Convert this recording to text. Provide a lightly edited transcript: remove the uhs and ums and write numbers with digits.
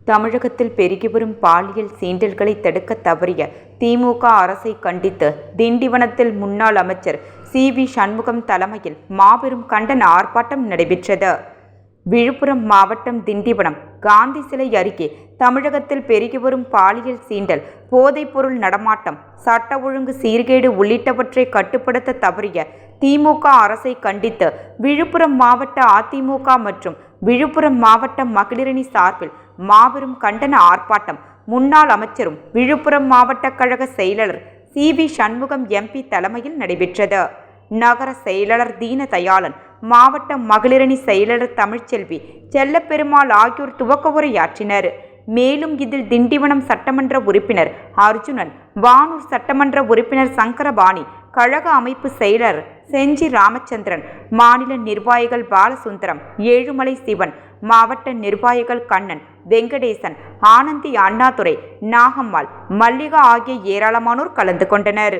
தமிழகத்தில் பெருகி வரும் பாலியல் சீண்டல்களை தடுக்க தவறிய திமுக அரசை கண்டித்து திண்டிவனத்தில் முன்னாள் அமைச்சர் சி.வி. சண்முகம் தலைமையில் மாபெரும் கண்டன ஆர்ப்பாட்டம் நடைபெற்றது. விழுப்புரம் மாவட்டம் திண்டிவனம் காந்தி சிலை அருகே தமிழகத்தில் பெருகி வரும் பாலியல் சீண்டல், போதைப்பொருள் நடமாட்டம், சட்ட ஒழுங்கு சீர்கேடு உள்ளிட்டவற்றை கட்டுப்படுத்த தவறிய திமுக அரசை கண்டித்து விழுப்புரம் மாவட்ட அதிமுக மற்றும் விழுப்புரம் மாவட்ட மகளிரணி சார்பில் மாபெரும் கண்டன ஆர்ப்பாட்டம் முன்னாள் அமைச்சரும் விழுப்புரம் மாவட்ட கழக செயலாளர் சி.வி. சண்முகம் எம்பி தலைமையில் நடைபெற்றது. நகர செயலாளர் தீனதயாளன், மாவட்ட மகளிரணி செயலாளர் தமிழ்ச்செல்வி, செல்லப்பெருமாள் ஆகியோர் துவக்க உரையாற்றினர். மேலும் இதில் திண்டிவனம் சட்டமன்ற உறுப்பினர் அர்ஜுனன், வானூர் சட்டமன்ற உறுப்பினர் சங்கரபாணி, கழக அமைப்பு செயலர் செஞ்சி ராமச்சந்திரன், மாநில நிர்வாகிகள் பாலசுந்தரம், ஏழுமலை சிவன், மாவட்ட நிர்வாகிகள் கண்ணன், வெங்கடேசன், ஆனந்தி, அண்ணாதுரை, நாகம்மாள், மல்லிகா ஆகிய ஏராளமானோர் கலந்து கொண்டனர்.